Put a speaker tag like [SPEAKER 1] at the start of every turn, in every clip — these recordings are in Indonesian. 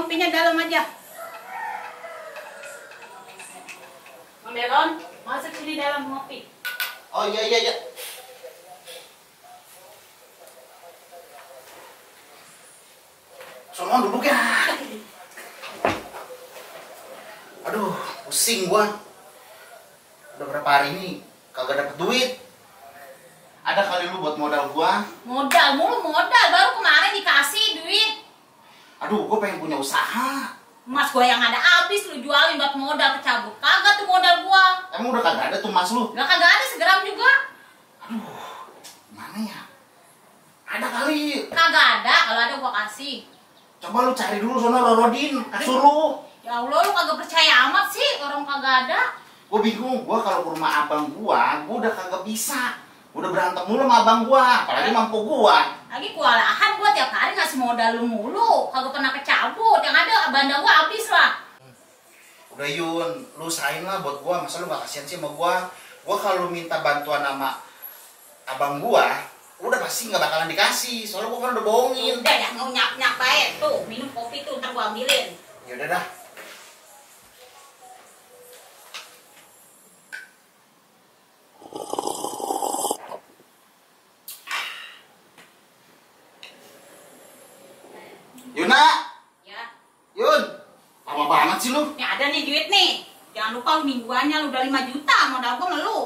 [SPEAKER 1] ngopinya dalam aja. Bang Delon, masuk sini dalam ngopi.
[SPEAKER 2] Oh iya. Sono duduk ya. Aduh, pusing gua. Udah berapa hari ini kagak dapet duit. Ada kali lu buat modal gua?
[SPEAKER 1] Modal mulu modal, baru kemarin dikasih duit.
[SPEAKER 2] Aduh, gua pengen punya usaha.
[SPEAKER 1] Emas gua yang ada habis lu jualin buat modal kecabut. Kagak tuh modal gua.
[SPEAKER 2] Emang udah kagak ada tuh mas lu?
[SPEAKER 1] Lah kagak ada segram juga.
[SPEAKER 2] Aduh, mana ya? Ada kali.
[SPEAKER 1] Kagak ada, kalau ada gua kasih.
[SPEAKER 2] Coba lu cari dulu sono Rorodin, suruh.
[SPEAKER 1] Ya Allah, lu kagak percaya amat sih, orang kagak ada.
[SPEAKER 2] Gua bingung, gua kalau ke rumah abang gua udah kagak bisa. Udah berantem mulu sama abang gua, apalagi mampu gua.
[SPEAKER 1] Lagi kewalahan gua tiap hari ngasih modal lu mulu, kagak pernah kecabut. Yang ada bandang gua habis lah.
[SPEAKER 2] Udah Yun, lu usahain lah buat gua, masa lu gak kasihan sih sama gua? Gua kalau minta bantuan sama abang gua, udah pasti gak bakalan dikasih, soalnya gua kan udah bohongin.
[SPEAKER 1] Udah dah, mau nyak-nyak baik. Tuh, minum kopi tuh, ntar gua ambilin.
[SPEAKER 2] Yaudah dah. Yuna!
[SPEAKER 1] Ya.
[SPEAKER 2] Yun! Lama banget sih lu.
[SPEAKER 1] Nih ada nih duit nih. Jangan lupa lu mingguannya lu udah 5 juta modal gua sama lu.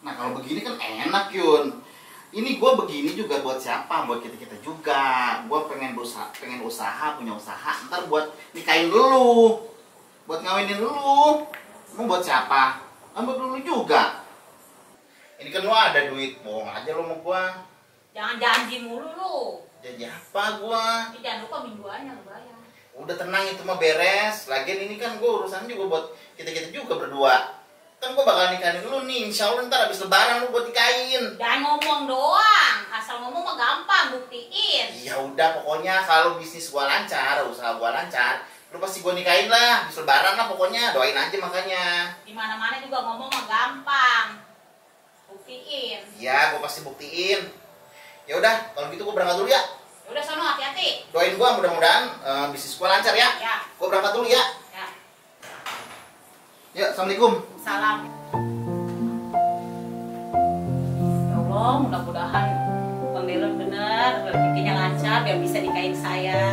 [SPEAKER 2] Nah kalau begini kan enak Yun. Ini gue begini juga buat siapa? Buat kita-kita juga. Gue pengen usaha, punya usaha. Ntar buat nikahin lu. Buat ngawinin lu. Mau buat siapa? Kan buat lu juga. Ini kan lu ada duit. Bohong aja lu sama gue.
[SPEAKER 1] Jangan janji mulu lu.
[SPEAKER 2] Janji apa gue?
[SPEAKER 1] Tapi jangan lupa mingguannya lu bayar.
[SPEAKER 2] Udah tenang, itu mah beres. Lagian ini kan gue urusan juga buat kita-kita juga berdua. Kan gue bakal nikahin lu nih, insya Allah ntar abis lebaran lu buat nikahin.
[SPEAKER 1] Jangan ngomong doang, asal ngomong mah gampang, buktiin.
[SPEAKER 2] Ya udah, pokoknya kalau bisnis gua lancar, usaha gua lancar, lu pasti gua nikahin lah, abis lebaran lah pokoknya, doain aja makanya.
[SPEAKER 1] Di mana-mana juga ngomong mah gampang, buktiin.
[SPEAKER 2] Ya, gua pasti buktiin. Ya udah, kalau gitu gua berangkat dulu ya.
[SPEAKER 1] Ya udah sono, hati-hati.
[SPEAKER 2] Doain gua mudah-mudahan bisnis gua lancar ya.
[SPEAKER 1] Ya.
[SPEAKER 2] Gua berangkat dulu ya.
[SPEAKER 1] Ya.
[SPEAKER 2] Ya, assalamualaikum.
[SPEAKER 1] Salam. Ya Allah, mudah-mudahan Bang Delon bener, rezekinya lancar biar bisa nikahin saya.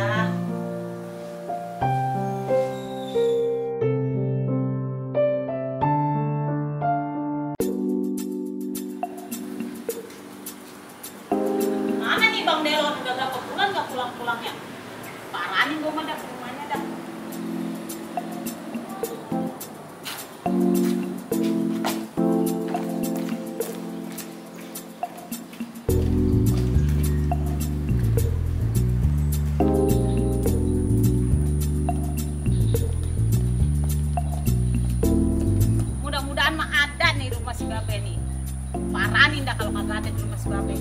[SPEAKER 1] Mana nih Bang Delon? Udah berapa bulan gak pulang-pulangnya? Paranin gue mah dah ke rumahnya dah. Mudah-mudahan mah ada nih rumah si Babe nih. Paranin dah kalau kagak ada di rumah si Babe.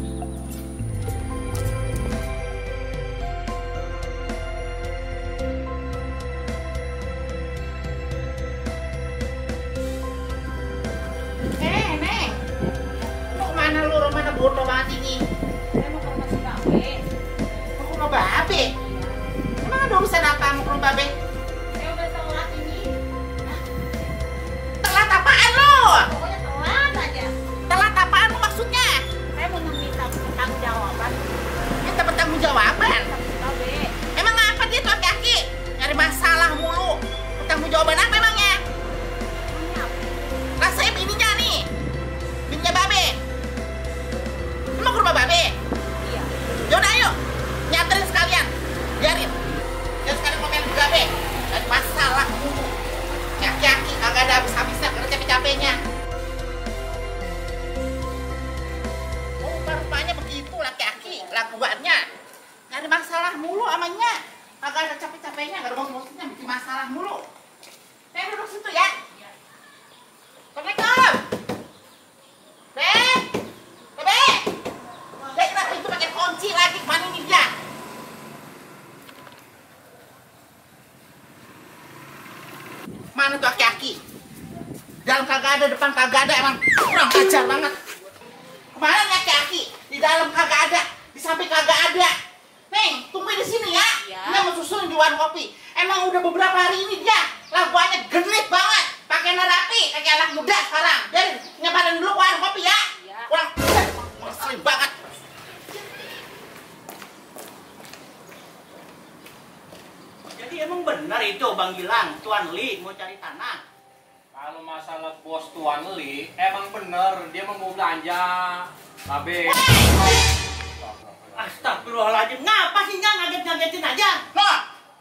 [SPEAKER 1] Neng. Mau kemana lu? Rumahnya bodoh banget ini. Saya mau ke rumah si Babe.
[SPEAKER 2] Mau ke rumah Babe? Emang ada urusan apa mau ke rumah Babe?
[SPEAKER 1] Saya udah telat ini.
[SPEAKER 2] Telat apaan lu?
[SPEAKER 1] Pokoknya telat aja.
[SPEAKER 2] Telat apaan lu maksudnya?
[SPEAKER 1] Saya mau minta pertanggung jawaban.
[SPEAKER 2] Minta bertanggung jawaban.
[SPEAKER 1] Sama si Babe.
[SPEAKER 2] Emang apa dia tuh laki-laki? Nyari masalah mulu. Bertanggung jawaban apa emangnya?
[SPEAKER 1] Emangnya apa?
[SPEAKER 2] Lah saya bininya nih. Bininya Babe. Lu mau ke rumah Babe?
[SPEAKER 1] Iya.
[SPEAKER 2] Yaudah ayo. Nyanterin sekalian. Biarin. Jangan sekalian komen ke Babe. Dari masalah mulu. Laki-laki kagak ada habis-habisnya karena capek-capeknya. Oh, rupanya begitu laki-laki lakuannya. Nyari masalah mulu amanya. Kagak ada capek-capeknya, gak ada maksud-maksudnya bikin masalah mulu. Saya duduk situ ya. Assalamualaikum. Be. Be. Be, kenapa itu pakai kunci lagi? Kemana ini dia? Mana tuh aki-aki? Dalam kagak ada, depan kagak ada, emang kurang ajar banget. Kemana nih aki-aki? Di dalam kagak ada, di samping kagak ada. Neng, tunggu di sini ya.
[SPEAKER 1] Iya.
[SPEAKER 2] Ini mau susun di warung kopi. Emang udah beberapa hari ini dia laguannya genit banget. Pakai rapi, kayak anak muda sekarang. Jadi nyebarin dulu warung kopi ya.
[SPEAKER 1] Iya.
[SPEAKER 2] Kurang ngeselin banget.
[SPEAKER 3] Jadi emang benar itu Bang Gilang, Tuan Li mau cari tanah?
[SPEAKER 4] Kalau masalah bos Tuan Li, emang bener dia mau belanja, Babe.
[SPEAKER 3] Astagfirullahaladzim, ngapa sih nggak ngaget-ngagetin aja?
[SPEAKER 2] Noh,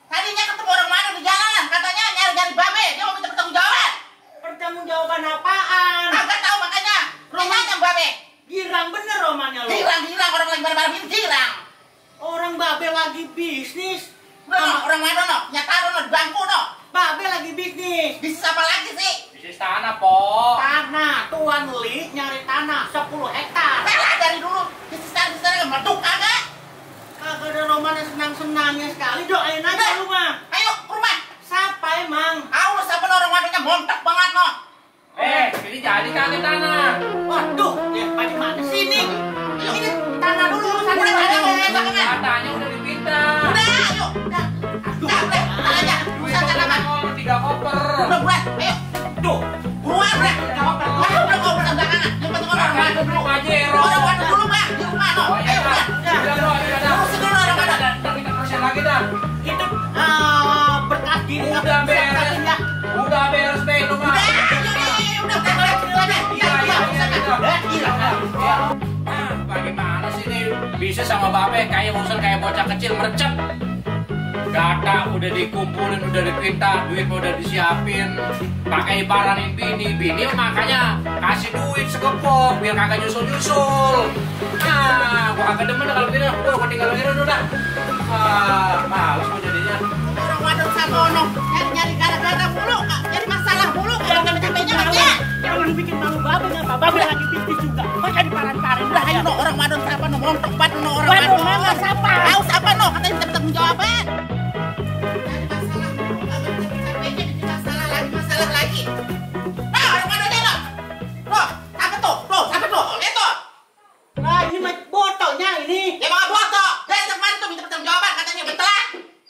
[SPEAKER 2] tadinya ketemu orang mana di jalanan, katanya nyari-nyari babe, dia mau minta pertanggungjawaban.
[SPEAKER 3] Pertanggungjawaban apaan?
[SPEAKER 2] Kagak tahu makanya, rumahnya babe.
[SPEAKER 3] Girang bener romannya lo.
[SPEAKER 2] Girang, orang lagi pada ini girang.
[SPEAKER 3] Orang Babe lagi bisnis.
[SPEAKER 2] Orang mana no, nyataruh no, di bangku no.
[SPEAKER 3] Babe lagi bisnis.
[SPEAKER 2] Bisnis apa lagi sih?
[SPEAKER 4] Bisnis tanah, Po.
[SPEAKER 3] Tanah, Tuan Li nyari tanah 10 hektar.
[SPEAKER 2] Salah dari dulu, bisnis kan meletup kagak.
[SPEAKER 3] Kagak ada romannya senang-senangnya sekali. Doain aja
[SPEAKER 2] Udah.
[SPEAKER 3] lu mah.
[SPEAKER 2] Ayo ke rumah.
[SPEAKER 3] Siapa emang?
[SPEAKER 2] Awas apa orang wadahnya montok banget no.
[SPEAKER 4] Ini jadi kagak tanah.
[SPEAKER 3] Waduh, ya pada mana sini?
[SPEAKER 2] Ayo.
[SPEAKER 3] Ini tanah dulu urusan
[SPEAKER 2] Udah,
[SPEAKER 3] dulu.
[SPEAKER 4] Katanya udah dipinta.
[SPEAKER 2] Udah, ayo. Udah, aja.
[SPEAKER 4] Duit koper 3 koper.
[SPEAKER 2] Udah, ayo.
[SPEAKER 3] Tuh,
[SPEAKER 2] Buruan, udah. Udah ngobrol belakangan. Yang penting orang
[SPEAKER 4] Makanya
[SPEAKER 2] wadah dulu.
[SPEAKER 4] Pajero.
[SPEAKER 2] Orang wadah dulu, Pak. Di rumah no.
[SPEAKER 4] Oh iya,
[SPEAKER 2] Ayo,
[SPEAKER 4] Pak.
[SPEAKER 2] udah.
[SPEAKER 4] Udah, bro, udah.
[SPEAKER 2] Urusin dulu orang wadah.
[SPEAKER 4] Ntar kita terusin lagi dah.
[SPEAKER 3] itu berkas diri
[SPEAKER 4] Udah beres. Udah beres, Be, lu mah. Nah, bagaimana sih nih? Bisa sama Babe kayak urusan kayak bocah kecil merecet. Data udah dikumpulin, udah dipinta, duit udah disiapin, pakai paranin bini makanya kasih duit sekepok biar kagak nyusul. Nah, gua kagak demen kalau gini, udah gua tinggal gini udah. Males gua jadinya.
[SPEAKER 2] Orang wadon sabono nyari gara-gara mulu, jadi masalah mulu. Jangan capeknya aja.
[SPEAKER 3] Jangan bikin malu Babe ngapa? Babe lagi bisnis juga. Masa diparan-paran.
[SPEAKER 2] Udah ayo no, orang wadon siapa no, montok banget no orang
[SPEAKER 3] Wadon
[SPEAKER 2] wadon.
[SPEAKER 3] mana siapa?
[SPEAKER 2] Tahu siapa no, katanya minta pertanggungjawaban. Masalah lagi. Nah, orang wadonnya no. Loh, apa tuh? Lihat tuh.
[SPEAKER 3] Nah, ini mah botolnya ini.
[SPEAKER 2] Ya mau foto. Dari kemarin tuh minta pertanggungjawaban, katanya betelan.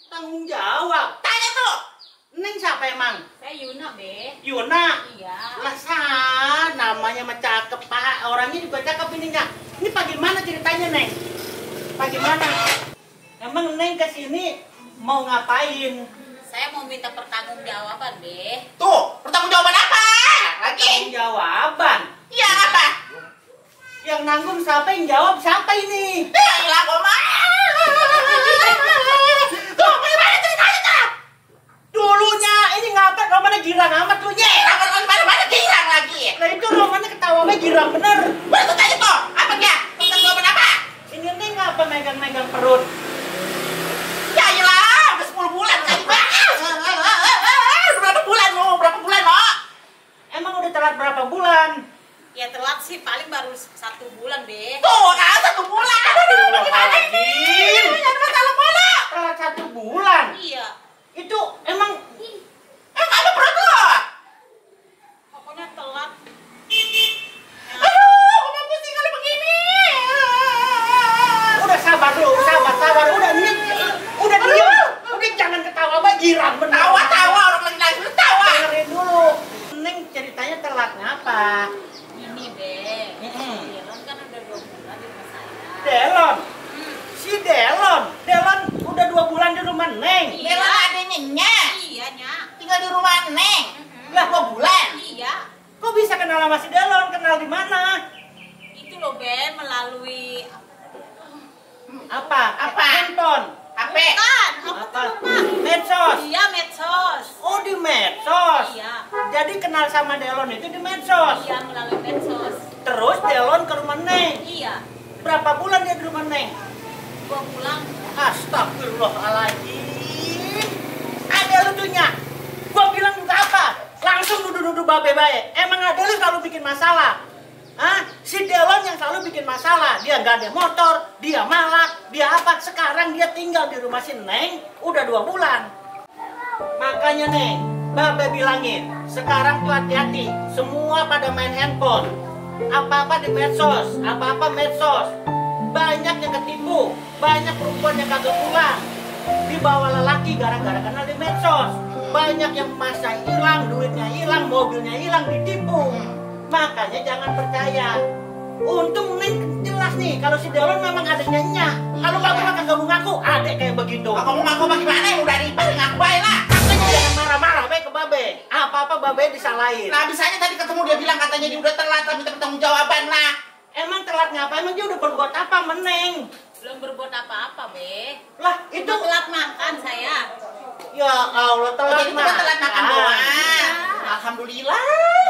[SPEAKER 3] Tanggung jawab.
[SPEAKER 2] Tanya tuh.
[SPEAKER 3] Neng siapa emang?
[SPEAKER 1] Saya Yuna, Be.
[SPEAKER 3] Yuna.
[SPEAKER 1] Iya.
[SPEAKER 3] Lah sah, namanya mah cakep Pak. Orangnya juga cakep ininya. Ini bagaimana ceritanya, Neng? Bagaimana? Emang Neng kesini mau ngapain?
[SPEAKER 1] Saya mau minta pertanggongjawaban, Be.
[SPEAKER 2] Tuh, pertanggungjawaban apa? Lagi.
[SPEAKER 3] Tanggung jawaban.
[SPEAKER 2] Iya apa?
[SPEAKER 3] Yang nanggung siapa, yang jawab siapa ini?
[SPEAKER 2] Ya ilah kok mah. Tuh, bagaimana ceritanya tuh?
[SPEAKER 3] Dulunya ini ngapa romannya girang amat lu nye?
[SPEAKER 2] Orang mana girang lagi.
[SPEAKER 3] Lah itu romannya ketawanya girang bener.
[SPEAKER 2] Udah tuh tanya tuh, apa dia? Pertanggungjawaban apa?
[SPEAKER 3] Ini nih ngapa megang-megang perut?
[SPEAKER 2] Ya iyalah, udah 10 bulan kali banget. Berapa bulan lo?
[SPEAKER 3] Emang udah telat berapa bulan?
[SPEAKER 1] Ya telat sih, paling baru 1 bulan, Be.
[SPEAKER 2] Tuh, kan 1 bulan. Aduh, gimana ini? Jangan masalah mulu.
[SPEAKER 3] Telat 1 bulan.
[SPEAKER 1] Iya.
[SPEAKER 3] Itu emang
[SPEAKER 2] Apa perut lo?
[SPEAKER 1] Pokoknya telat.
[SPEAKER 2] Aduh, kok pusing kali begini.
[SPEAKER 3] udah sabar dulu, sabar. Udah ini udah diam. Udah jangan ketawa Mbak, girang bener.
[SPEAKER 2] Tawa, orang lagi tawa.
[SPEAKER 3] Dengerin dulu. Neng ceritanya telat ngapa?
[SPEAKER 1] Ini, Be.
[SPEAKER 3] Mm-mm.
[SPEAKER 1] Delon kan udah 2 bulan di rumah saya.
[SPEAKER 3] Delon. Si Delon udah 2 bulan di rumah Neng.
[SPEAKER 1] Iya.
[SPEAKER 2] Bella adanya nya.
[SPEAKER 1] Iya, Nyak.
[SPEAKER 2] Tinggal di rumah Neng.
[SPEAKER 3] Lah,
[SPEAKER 2] 2 bulan.
[SPEAKER 1] Iya.
[SPEAKER 3] kok bisa kenal sama si Delon? Kenal di mana?
[SPEAKER 1] Itu loh, Be, melalui
[SPEAKER 3] Apa?
[SPEAKER 2] Apa?
[SPEAKER 3] Handphone.
[SPEAKER 2] HP.
[SPEAKER 1] Bukan, aku
[SPEAKER 3] Apa?
[SPEAKER 1] tuh lupa.
[SPEAKER 3] Medsos.
[SPEAKER 1] Iya, medsos.
[SPEAKER 3] Oh, di medsos.
[SPEAKER 1] Iya.
[SPEAKER 3] Jadi kenal sama Delon itu di medsos.
[SPEAKER 1] Iya, melalui medsos.
[SPEAKER 3] Terus Delon ke rumah Neng.
[SPEAKER 1] Iya.
[SPEAKER 3] Berapa bulan dia di rumah Neng?
[SPEAKER 1] 2 bulan.
[SPEAKER 3] Astagfirullahaladzim. Ada lucunya. Gua bilang juga apa? Langsung nuduh-nuduh babe baik. Emang ada lu selalu bikin masalah? Hah? Si Delon yang selalu bikin masalah. Dia nggak ada motor, dia malak, dia apa? Sekarang dia tinggal di rumah si Neng udah 2 bulan. Makanya Neng, babe bilangin, sekarang tuh hati-hati. Semua pada main handphone. Apa-apa di medsos, apa-apa medsos. Banyak yang ketipu, banyak perempuan yang kagak pulang. dibawa lelaki gara-gara kenal di medsos. Banyak yang masa hilang, duitnya hilang, mobilnya hilang, ditipu. Makanya jangan percaya. Untung Neng jelas nih kalau si Delon memang adiknya Nya. Kalau Babe mah kagak ngaku adek kayak begitu.
[SPEAKER 2] Kamu ngaku bagaimana yang udah ribat ngaku baik lah.
[SPEAKER 3] Makanya jangan marah-marah baik ke Babe. Apa-apa Babe disalahin.
[SPEAKER 2] Nah bisanya tadi ketemu dia bilang katanya dia udah telat lah minta bertanggung jawaban lah.
[SPEAKER 3] Emang telat ngapa? Emang dia udah berbuat apa Meneng?
[SPEAKER 1] Belum berbuat apa-apa, Be.
[SPEAKER 3] Lah
[SPEAKER 1] Itu
[SPEAKER 3] itu
[SPEAKER 1] telat makan saya.
[SPEAKER 3] ya Allah
[SPEAKER 2] Oh,
[SPEAKER 3] telat
[SPEAKER 2] jadi cuma telat makan doang.
[SPEAKER 1] Iya.
[SPEAKER 2] Alhamdulillah,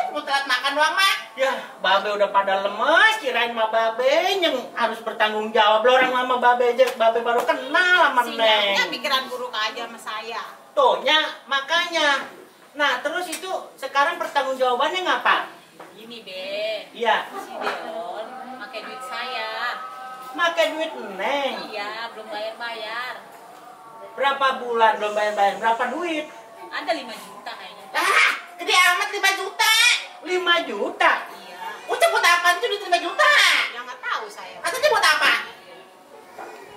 [SPEAKER 2] cuma telat makan doang mah.
[SPEAKER 3] Ya, Babe udah pada lemes, kirain mah Babe yang harus bertanggung jawab. Lo orang mama Babe aja, Babe baru kenal sama
[SPEAKER 1] Sinyalnya
[SPEAKER 3] Neng.
[SPEAKER 1] pikiran buruk aja sama saya.
[SPEAKER 3] Tuhnya, makanya. Nah, terus itu sekarang pertanggung jawabannya ngapa?
[SPEAKER 1] Gini, Be.
[SPEAKER 3] Iya,
[SPEAKER 1] Si Delon pakai duit saya.
[SPEAKER 3] pakai duit Neng.
[SPEAKER 1] Iya, belum bayar-bayar.
[SPEAKER 3] Berapa bulan belum bayar-bayar? Berapa duit?
[SPEAKER 1] Ada 5 juta kayaknya.
[SPEAKER 2] Ah, gede amat 5 juta.
[SPEAKER 3] 5 juta.
[SPEAKER 1] Iya.
[SPEAKER 2] Ucap buat apa itu duit 5 juta?
[SPEAKER 1] Ya nggak tahu saya.
[SPEAKER 2] Katanya buat apa?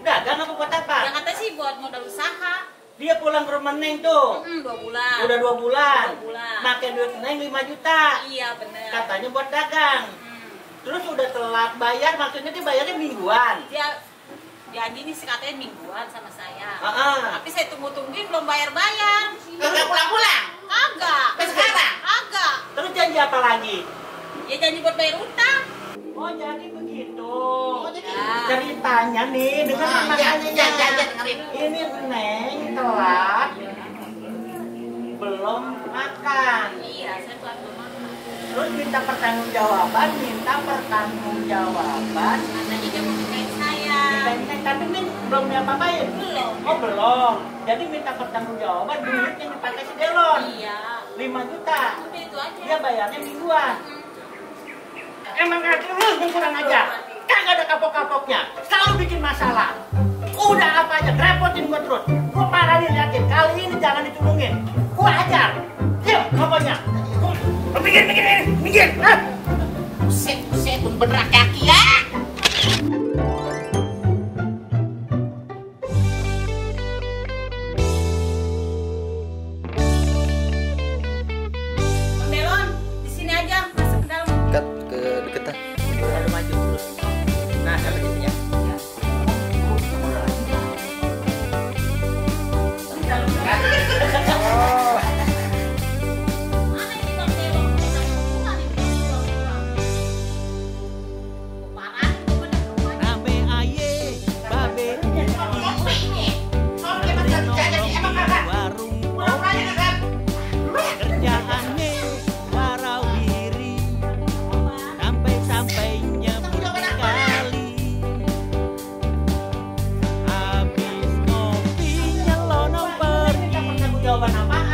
[SPEAKER 3] Dagang apa buat apa?
[SPEAKER 1] Yang kata sih buat modal usaha.
[SPEAKER 3] Dia pulang ke rumah Neng tuh.
[SPEAKER 1] 2 bulan.
[SPEAKER 3] Udah 2 bulan.
[SPEAKER 1] 2 bulan.
[SPEAKER 3] Pakai duit Neng 5 juta.
[SPEAKER 1] Iya, bener.
[SPEAKER 3] Katanya buat dagang. Terus udah telat bayar, maksudnya dia bayarnya mingguan.
[SPEAKER 1] Dia janji nih sih katanya mingguan sama saya.
[SPEAKER 3] Heeh.
[SPEAKER 1] Tapi saya tunggu-tungguin belum bayar-bayar.
[SPEAKER 2] Kagak pulang-pulang.
[SPEAKER 1] Kagak.
[SPEAKER 2] Sampai sekarang?
[SPEAKER 1] Kagak.
[SPEAKER 3] Terus janji apa lagi?
[SPEAKER 1] Ya janji buat bayar utang.
[SPEAKER 3] Oh jadi begitu.
[SPEAKER 2] Oh, jadi
[SPEAKER 3] Ceritanya nih, dengar
[SPEAKER 2] Ah,
[SPEAKER 3] makanya.
[SPEAKER 2] iya, dengerin.
[SPEAKER 3] Ini Neng telat belum makan.
[SPEAKER 1] Iya, saya telat belum makan.
[SPEAKER 3] Terus minta pertanggungjawaban.
[SPEAKER 1] Katanya dia mau nikahin saya.
[SPEAKER 3] Neng, tapi Neng belum apa-apain.
[SPEAKER 1] Belum.
[SPEAKER 3] Oh belum. Jadi minta pertanggungjawaban duit yang dipakai si Delon.
[SPEAKER 1] Iya.
[SPEAKER 3] 5 juta.
[SPEAKER 1] Udah itu aja.
[SPEAKER 3] Dia bayarnya mingguan. Emang hati lu yang kurang aja. Kagak ada kapok-kapoknya. Selalu bikin masalah. Udah apa aja, repotin gua terus. Gua parahin yakin. Kali ini jangan ditulungin. Gua ajar. Yuk, pokoknya. Minggir. Ah.
[SPEAKER 2] Buset, bener kaki ya.
[SPEAKER 1] Bang Delon, di sini aja, masuk ke dalam.
[SPEAKER 5] Dekat ke deketan.
[SPEAKER 3] Lalu maju terus. Nah, kalau gitu ya. Di dalam kan?
[SPEAKER 1] Mana ini Bang Delon? Kita hubungan ini. Parah, itu bener.
[SPEAKER 6] Rame aye, babe
[SPEAKER 2] Kopi ini. Soalnya kita bisa dijajah emang kagak.
[SPEAKER 6] warung
[SPEAKER 2] Pulang-pulang ya kagak.
[SPEAKER 6] kerjaannya warawiri sampai-sampainya berkali habis ngopi nyelono
[SPEAKER 3] Minta
[SPEAKER 6] pergi
[SPEAKER 3] pertanggungjawaban apaan?